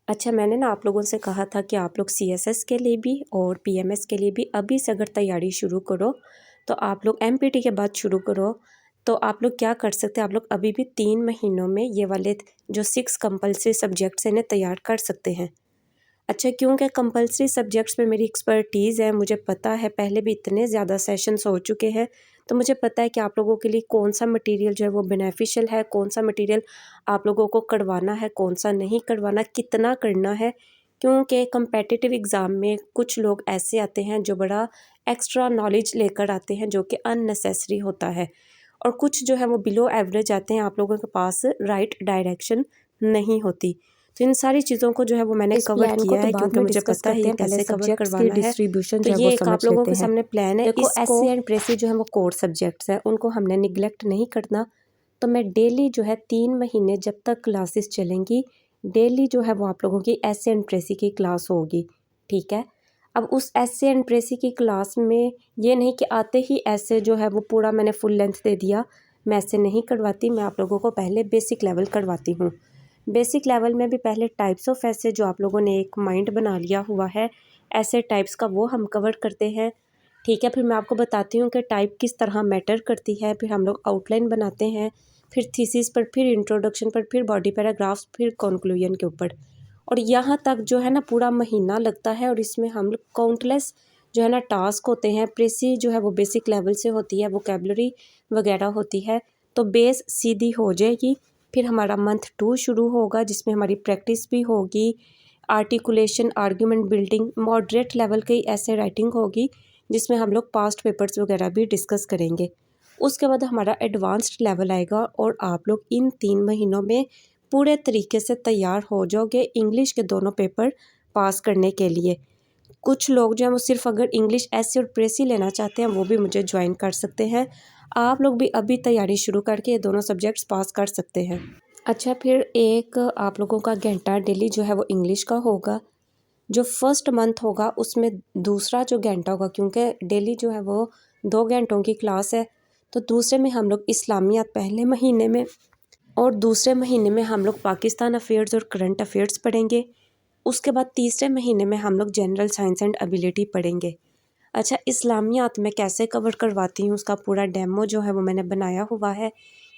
अच्छा, मैंने ना आप लोगों से कहा था कि आप लोग सीएसएस के लिए भी और पीएमएस के लिए भी अभी से अगर तैयारी शुरू करो, तो आप लोग एमपीटी के बाद शुरू करो। तो आप लोग क्या कर सकते हैं, आप लोग अभी भी 3 महीनों में ये वाले जो 6 कंपल्सरी सब्जेक्ट्स हैं, इन्हें तैयार कर सकते हैं। अच्छा, क्योंकि कंपल्सरी सब्जेक्ट्स में मेरी एक्सपर्टीज़ है, मुझे पता है पहले भी इतने ज़्यादा सेशंस हो चुके हैं, तो मुझे पता है कि आप लोगों के लिए कौन-सा मटीरियल जो है वो बेनिफिशियल है, कौन-सा मटीरियल आप लोगों को करवाना है, कौन-सा नहीं करवाना, कितना करना है। क्योंकि कॉम्पिटिटिव एग्ज़ाम में कुछ लोग ऐसे आते हैं जो बड़ा एक्स्ट्रा नॉलेज लेकर आते हैं, जो कि अननेसेसरी होता है, और कुछ जो है वो बिलो एवरेज आते हैं, आप लोगों के पास राइट डायरेक्शन नहीं होती। तो इन सारी चीज़ों को जो है वो मैंने इस कवर प्लान को किया तो है, बाद क्योंकि में मुझे डिस्कस पता है करते ये हैं, पहले कैसे कवर सब्जेक्ट्स की करवाना है। डिस्ट्रीब्यूशन तो जो है ये वो एक समझ आप लोगों लेते के हैं। सामने प्लान है। देखो इसको एसए एंड प्रेसी जो है वो कोर सब्जेक्ट्स हैं, उनको हमने निगलेक्ट नहीं करना। तो मैं डेली जो है 3 महीने जब तक क्लासेस चलेंगी, डेली जो है वो आप लोगों की एसए एंड प्रेसी की क्लास होगी, ठीक है। अब उस एसए एंड प्रेसी की क्लास में ये नहीं कि आते ही ऐसे जो है वो पूरा मैंने फुल लेंथ दे दिया, मैं ऐसे नहीं करवाती। मैं आप लोगों को पहले बेसिक लेवल करवाती हूँ। बेसिक लेवल में भी पहले टाइप्स ऑफ ऐसे जो आप लोगों ने एक माइंड बना लिया हुआ है, ऐसे टाइप्स का वो हम कवर करते हैं, ठीक है। फिर मैं आपको बताती हूँ कि टाइप किस तरह मैटर करती है। फिर हम लोग आउटलाइन बनाते हैं, फिर थीसिस पर, फिर इंट्रोडक्शन पर, फिर बॉडी पैराग्राफ्स, फिर कंक्लूजन के ऊपर। और यहाँ तक जो है ना पूरा महीना लगता है, और इसमें हम लोग काउंटलेस जो है ना टास्क होते हैं। प्रेसी जो है वो बेसिक लेवल से होती है, वोकेबलरी वगैरह होती है, तो बेस सीधी हो जाएगी। फिर हमारा मंथ 2 शुरू होगा, जिसमें हमारी प्रैक्टिस भी होगी, articulation, argument building, moderate level की ऐसे राइटिंग होगी, जिसमें हम लोग पास्ट पेपर्स वगैरह भी डिस्कस करेंगे। उसके बाद हमारा एडवांस्ड लेवल आएगा, और आप लोग इन 3 महीनों में पूरे तरीके से तैयार हो जाओगे इंग्लिश के दोनों पेपर पास करने के लिए। कुछ लोग जो हैं वो सिर्फ अगर इंग्लिश एसे और प्रेसी लेना चाहते हैं, वो भी मुझे ज्वाइन कर सकते हैं। आप लोग भी अभी तैयारी शुरू करके ये दोनों सब्जेक्ट्स पास कर सकते हैं। अच्छा, फिर एक आप लोगों का घंटा डेली जो है वो इंग्लिश का होगा। जो फर्स्ट मंथ होगा उसमें दूसरा जो घंटा होगा, क्योंकि डेली जो है वो 2 घंटों की क्लास है, तो दूसरे में हम लोग इस्लामियात पहले महीने में, और दूसरे महीने में हम लोग पाकिस्तान अफेयर्स और करंट अफेयर्स पढ़ेंगे। उसके बाद तीसरे महीने में हम लोग जनरल साइंस एंड एबिलिटी पढ़ेंगे। अच्छा, इस्लामियात मैं कैसे कवर करवाती हूँ, उसका पूरा डेमो जो है वो मैंने बनाया हुआ है,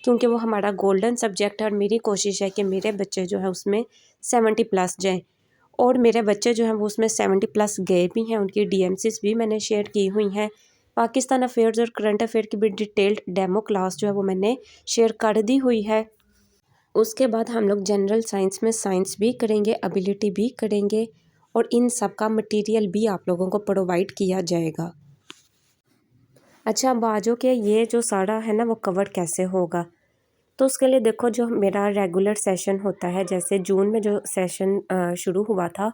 क्योंकि वो हमारा गोल्डन सब्जेक्ट है, और मेरी कोशिश है कि मेरे बच्चे जो है उसमें 70 प्लस जाएँ। और मेरे बच्चे जो हैं वो उसमें 70 प्लस गए भी हैं, उनकी डीएमसीज भी मैंने शेयर की हुई हैं। पाकिस्तान अफेयर्स और करंट अफेयर की भी डिटेल्ड डेमो क्लास जो है वो मैंने शेयर कर दी हुई है। उसके बाद हम लोग जनरल साइंस में साइंस भी करेंगे, एबिलिटी भी करेंगे, और इन सब का मटीरियल भी आप लोगों को प्रोवाइड किया जाएगा। अच्छा, अब आ जाओ कि ये जो सारा है ना वो कवर कैसे होगा। तो उसके लिए देखो, जो मेरा रेगुलर सेशन होता है, जैसे जून में जो सेशन शुरू हुआ था,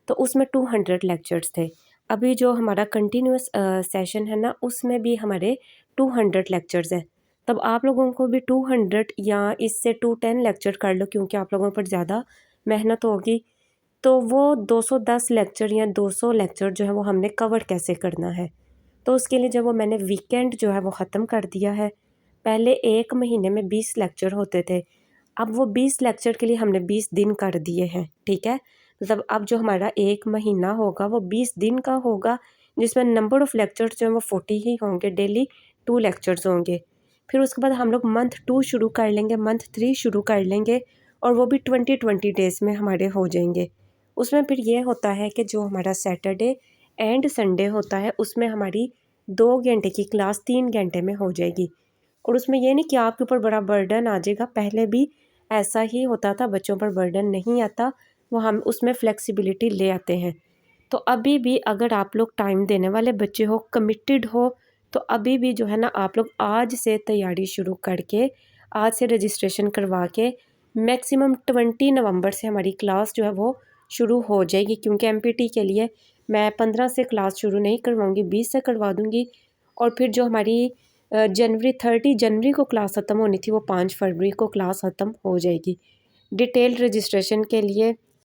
तो उसमें 200 लेक्चर्स थे। अभी जो हमारा कंटिन्यूअस सेशन है ना, उसमें भी हमारे 200 लेक्चर्स हैं। तब आप लोगों को भी 200 या इससे 210 लेक्चर कर लो, क्योंकि आप लोगों पर ज़्यादा मेहनत होगी। तो वो 210 लेक्चर या 200 लेक्चर जो है वो हमने कवर कैसे करना है। तो उसके लिए जब वो मैंने वीकेंड जो है वो ख़त्म कर दिया है। पहले 1 महीने में 20 लेक्चर होते थे, अब वो 20 लेक्चर के लिए हमने 20 दिन कर दिए हैं, ठीक है। मतलब अब जो हमारा 1 महीना होगा वो 20 दिन का होगा, जिसमें नंबर ऑफ़ लेक्चर्स जो हैं वो 40 ही होंगे, डेली 2 लेक्चर्स होंगे। फिर उसके बाद हम लोग मंथ 2 शुरू कर लेंगे, मंथ 3 शुरू कर लेंगे, और वो भी 20-20 डेज़ में हमारे हो जाएंगे। उसमें फिर ये होता है कि जो हमारा सैटरडे एंड संडे होता है, उसमें हमारी 2 घंटे की क्लास 3 घंटे में हो जाएगी। और उसमें ये नहीं कि आपके ऊपर बड़ा बर्डन आ जाएगा, पहले भी ऐसा ही होता था, बच्चों पर बर्डन नहीं आता, वो हम उसमें फ्लेक्सिबिलिटी ले आते हैं। तो अभी भी अगर आप लोग टाइम देने वाले बच्चे हो, कमिटेड हो, तो अभी भी जो है ना आप लोग आज से तैयारी शुरू करके, आज से रजिस्ट्रेशन करवा के, मैक्सिमम 20 नवंबर से हमारी क्लास जो है वो शुरू हो जाएगी, क्योंकि एमपीटी के लिए मैं 15 से क्लास शुरू नहीं करवाऊँगी, 20 से करवा दूँगी। और फिर जो हमारी जनवरी 30 जनवरी को क्लास ख़त्म होनी थी, वो 5 फरवरी को क्लास ख़त्म हो जाएगी। डिटेल्ड रजिस्ट्रेशन के लिए